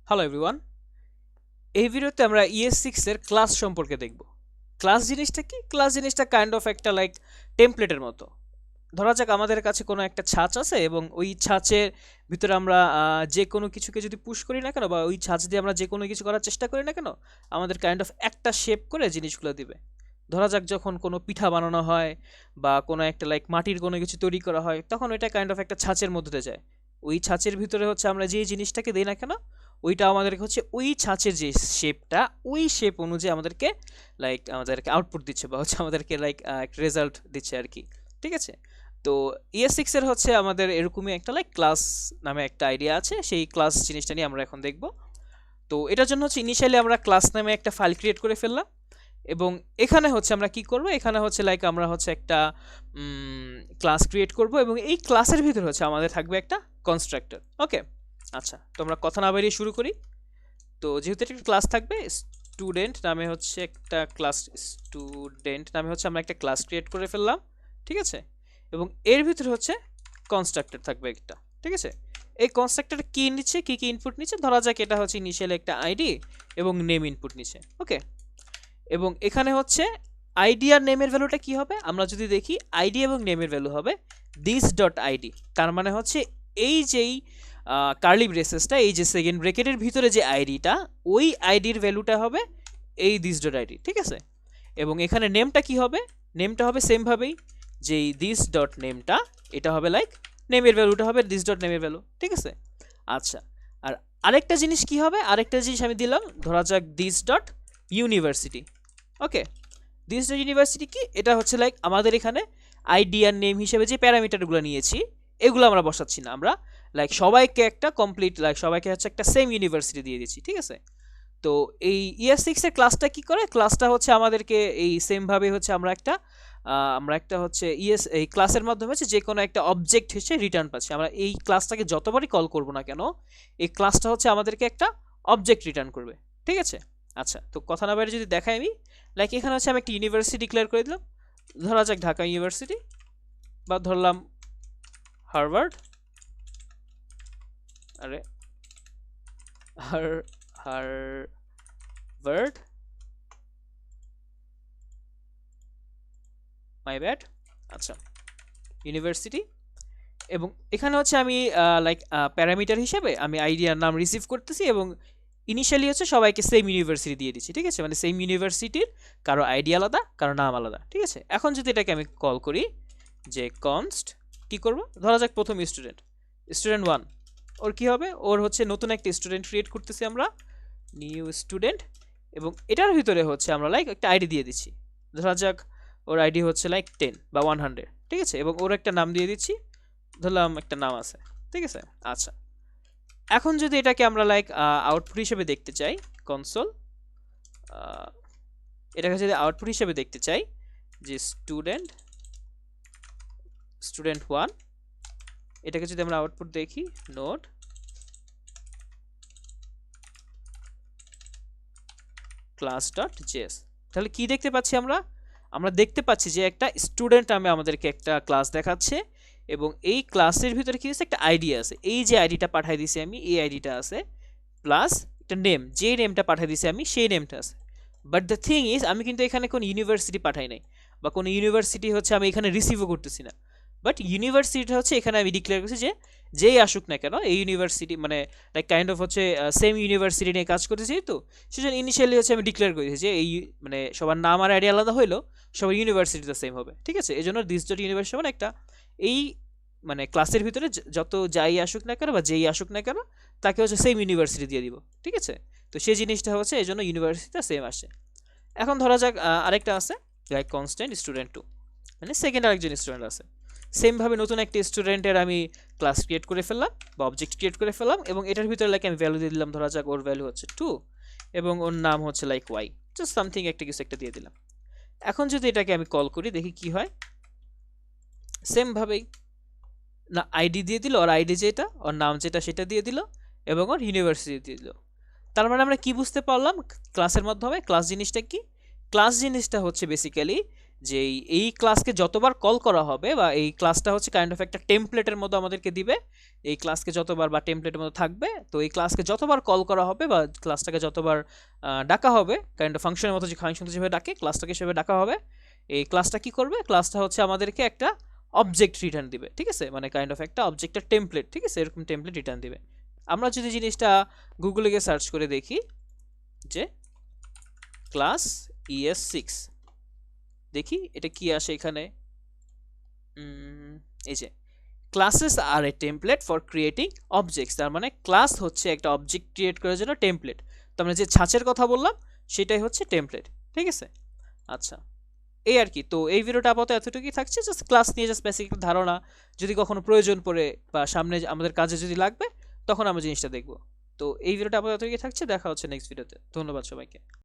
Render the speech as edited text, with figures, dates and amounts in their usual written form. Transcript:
Hello everyone. এই ভিডিওতে আমরা ES6 এর ক্লাস সম্পর্কে দেখব। ক্লাস জিনিসটা কি? ক্লাস জিনিসটা কাইন্ড অফ একটা লাইক টেমপ্লেটের মতো। ধরা যাক আমাদের কাছে কোনো একটা ছাঁচ আছে এবং ওই ছাঁচের ভিতরে আমরা যে কোনো কিছুকে যদি পুশ করি না কেন বা ওই ছাঁচ দিয়ে আমরা যে কোনো কিছু করার চেষ্টা করি না কেন, আমাদের কাইন্ড অফ একটা শেপ করে জিনিসগুলো দিবে। ধরা যাক যখন কোনো পিঠা বানানো হয় বা কোনো একটা লাইক মাটির কোনো কিছু তৈরি করা হয়, তখন ওইটা কাইন্ড অফ একটা ছাঁচের মধ্যে দিয়ে যায়। ওই ছাঁচের ভিতরে হচ্ছে আমরা যে জিনিসটাকে দিই না কেন, ওইটা আমাদেরকে হচ্ছে ওই ছাঁচের যে শেপটা, ওই শেপ অনুযায়ী আমাদেরকে আউটপুট দিচ্ছে বা হচ্ছে আমাদেরকে একটা রেজাল্ট দিচ্ছে আর কি। ঠিক আছে? তো ES6 এর হচ্ছে আমাদের এরকমই একটা লাইক ক্লাস নামে একটা আইডিয়া আছে। সেই ক্লাস জিনিসটা নিয়ে আমরা এখন দেখব। তো এটার জন্য হচ্ছে ইনিশিয়ালি আমরা ক্লাস নামে একটা ফাইল ক্রিয়েট করে ফেললাম এবং এখানে হচ্ছে আমরা কি করব, এখানে হচ্ছে লাইক আমরা হচ্ছে একটা ক্লাস ক্রিয়েট করব এবং এই ক্লাসের ভিতরে হচ্ছে আমাদের থাকবে একটা কনস্ট্রাক্টর। ওকে, আচ্ছা, তো আমরা কথা না বেরিয়ে শুরু করি। তো যেহেতু একটা ক্লাস থাকবে, স্টুডেন্ট নামে হচ্ছে একটা ক্লাস, স্টুডেন্ট নামে হচ্ছে আমরা একটা ক্লাস ক্রিয়েট করে ফেললাম। ঠিক আছে? এবং এর ভিতরে হচ্ছে কনস্ট্রাক্টর থাকবে একটা। ঠিক আছে? এই কনস্ট্রাক্টর কি নিচ্ছে, কি কি ইনপুট নিচ্ছে, ধরা যাক এটা হচ্ছে ইনিশিয়ালি একটা আইডি এবং নেম ইনপুট নিচ্ছে। ওকে, এবং এখানে হচ্ছে আইডি আর নেমের ভ্যালুটা কি হবে, আমরা যদি দেখি আইডি এবং নেমের ভ্যালু হবে দিস ডট আইডি। তার মানে হচ্ছে এই যেই কার্লি ব্রেসেসটা, এই যে সেকেন্ড ব্রেকেটের ভিতরে যে আইডিটা, ওই আইডির ভ্যালুটা হবে এই দিস ডট আইডি। ঠিক আছে? এবং এখানে নেমটা কি হবে, নেমটা হবে সেমভাবেই, যেই দিস ডট নেমটা, এটা হবে লাইক নেমের ভ্যালুটা হবে দিস ডট নেমের ভ্যালু। ঠিক আছে? আচ্ছা, আর আরেকটা জিনিস কি হবে, আরেকটা জিনিস আমি দিলাম, ধরা যাক this dot university. Okay, this dot university কি, এটা হচ্ছে লাইক আমাদের এখানে আইডি আর নেম হিসেবে যে প্যারামিটারগুলো নিয়েছি, এগুলো আমরা বসাচ্ছি না, আমরা লাইক সবাইকে একটা কমপ্লিট লাইক সবাইকে হচ্ছে একটা সেম ইউনিভার্সিটি দিয়ে দিচ্ছি। ঠিক আছে? তো এই ES6 এর ক্লাসটা কি করে, ক্লাসটা হচ্ছে আমাদেরকে এই সেম ভাবে হচ্ছে আমরা একটা হচ্ছে এই ক্লাসের মাধ্যমে হচ্ছে যে কোনো একটা অবজেক্ট হিসেবে রিটার্ন পাচ্ছি। আমরা এই ক্লাসটাকে যতবারই কল করব না কেন, এই ক্লাসটা হচ্ছে আমাদেরকে একটা অবজেক্ট রিটার্ন করবে। ঠিক আছে? আচ্ছা, তো কথা না বাইরে যদি দেখাই আমি, লাইক এখানে হচ্ছে আমি একটা ইউনিভার্সিটি ডিক্লেয়ার করে দিলাম, ধরা যাক ঢাকা ইউনিভার্সিটি, বা ধরলাম হার্ভার্ড, আরে হার্ভার্ড, মাই ব্যাড। আচ্ছা, ইউনিভার্সিটি। এবং এখানে হচ্ছে আমি লাইক প্যারামিটার হিসেবে আমি আইডিয়ার নাম রিসিভ করতেছি এবং ইনিশিয়ালি হচ্ছে সবাইকে সেম ইউনিভার্সিটি দিয়ে দিচ্ছি। ঠিক আছে? মানে সেম ইউনিভার্সিটির কারো আইডি আলাদা, কারো নাম আলাদা। ঠিক আছে? এখন যদি এটাকে আমি কল করি যে কনস্ট, কি করব, ধরা যাক প্রথম স্টুডেন্ট, স্টুডেন্ট 1, ওর কি হবে, ওর হচ্ছে নতুন একটা স্টুডেন্ট ক্রিয়েট করতেছি আমরা, নিউ স্টুডেন্ট, এবং এটার ভিতরে হচ্ছে আমরা লাইক একটা আইডি দিয়ে দিচ্ছি। ধরা যাক ওর আইডি হচ্ছে লাইক 10 বা 100। ঠিক আছে? এবং ওর একটা নাম দিয়ে দিচ্ছি, ধরলাম একটা নাম আছে। ঠিক আছে? আচ্ছা, এখন যদি এটাকে আমরা লাইক আউটপুট হিসেবে দেখতে চাই, কনসোল, এটাকে যদি আউটপুট হিসেবে দেখতে চাই যে স্টুডেন্ট 1, এটাকে যদি আমরা আউটপুট দেখি, নোট ক্লাস ডট জেএস, তাহলে কি দেখতে পাচ্ছি আমরা, আমরা দেখতে পাচ্ছি যে একটা স্টুডেন্ট নামে আমাদেরকে একটা ক্লাস দেখাচ্ছে এবং এই ক্লাসের ভিতরে কি আছে, একটা আইডি আছে, এই যে আইডিটা পাঠিয়ে দিছি আমি, এই আইডিটা আছে, প্লাস একটা নেম, যে নেমটা পাঠিয়ে দিছি আমি সেই নেমটা আছে। বাট দ্য থিং ইজ, আমি কিন্তু এখানে কোনো ইউনিভার্সিটি পাঠাই নাই বা কোনো ইউনিভার্সিটি হচ্ছে আমি এখানে রিসিভও করতেছি না। বাট ইউনিভার্সিটিটা হচ্ছে এখানে আমি ডিক্লেয়ার করছি যে যেই আসুক না কেন এই ইউনিভার্সিটি, মানে লাইক কাইন্ড অফ হচ্ছে সেম ইউনিভার্সিটি নিয়ে কাজ করতেছি, তো সেজন্য ইনিশিয়ালি হচ্ছে আমি ডিক্লেয়ার করেছি যে এই মানে সবার নাম আর আইডি আলাদা হইলেও সবার ইউনিভার্সিটিটা সেম হবে। ঠিক আছে? এই জন্য দিস ডট ইউনিভার্সিটি মানে একটা এই মানে ক্লাসের ভিতরে যত যাই আসুক না কেন বা যেই আসুক না কেন, তাকে হচ্ছে সেম ইউনিভার্সিটি দিয়ে দিব। ঠিক আছে? তো সেই জিনিসটা হচ্ছে এই জন্য ইউনিভার্সিটিটা সেম আসে। এখন ধরা যাক আরেকটা আছে লাইক কনস্ট্যান্ট স্টুডেন্ট 2, মানে সেকেন্ড আরেকজন স্টুডেন্ট আছে, সেমভাবে নতুন একটা স্টুডেন্টের আমি ক্লাস ক্রিয়েট করে ফেললাম বা অবজেক্ট ক্রিয়েট করে ফেললাম এবং এটার ভিতরে লাইক আমি ভ্যালু দিয়ে দিলাম, ধরা যাক ওর ভ্যালু হচ্ছে 2 এবং ওর নাম হচ্ছে লাইক ওয়াই, জাস্ট সামথিং একটা কিছু একটা দিয়ে দিলাম। এখন যদি এটাকে আমি কল করি, দেখি কি হয়, সেমভাবেই না আইডি দিয়ে দিল, ওর আইডি যেটা, ওর নাম যেটা সেটা দিয়ে দিল এবং ওর ইউনিভার্সিটি দিয়ে দিল। তার মানে আমরা কি বুঝতে পারলাম ক্লাসের মাধ্যমে, ক্লাস জিনিসটা কি, ক্লাস জিনিসটা হচ্ছে বেসিক্যালি যে এই ক্লাসকে যতবার কল করা হবে বা এই ক্লাসটা হচ্ছে কাইন্ড অফ একটা টেমপ্লেটের মতো আমাদেরকে দিবে, এই ক্লাসকে যতবার বা টেমপ্লেটের মতো থাকবে, তো এই ক্লাসকে যতবার কল করা হবে বা ক্লাসটাকে যতবার ডাকা হবে কাইন্ড অফ ফাংশনের মতো, যে ফাংশন যেভাবে ডাকে ক্লাসটাকে সেভাবে ডাকা হবে, এই ক্লাসটা কি করবে, ক্লাসটা হচ্ছে আমাদেরকে একটা অবজেক্ট রিটার্ন দিবে, ঠিক আছে, মানে কাইন্ড অফ একটা অবজেক্টের টেমপ্লেট, ঠিক আছে, এরকম টেমপ্লেট রিটার্ন দিবে। আমরা যদি জিনিসটা গুগলে গিয়ে সার্চ করে দেখি যে ক্লাস ES6, দেখি এটা কি আসে এখানে। এই যে ক্লাসেস আর a template for creating objects, তার মানে ক্লাস হচ্ছে একটা অবজেক্ট ক্রিয়েট করার জন্য টেমপ্লেট। তো আমরা যে ছাঁচের কথা বললাম সেটাই হচ্ছে টেমপ্লেট, ঠিক আছে। আচ্ছা, এই আর কি। তো এই ভিডিওটা আপাতত এতটুকুই থাকছে, জাস্ট ক্লাস নিয়ে জাস্ট বেসিক একটা ধারণা, যদি কখনো প্রয়োজন পড়ে বা সামনে আমাদের কাজে যদি লাগবে তখন আমরা জিনিসটা দেখব। তো এই ভিডিওটা আপাতত এতটুকুই থাকছে, দেখা হচ্ছে নেক্সট ভিডিওতে। ধন্যবাদ সবাইকে।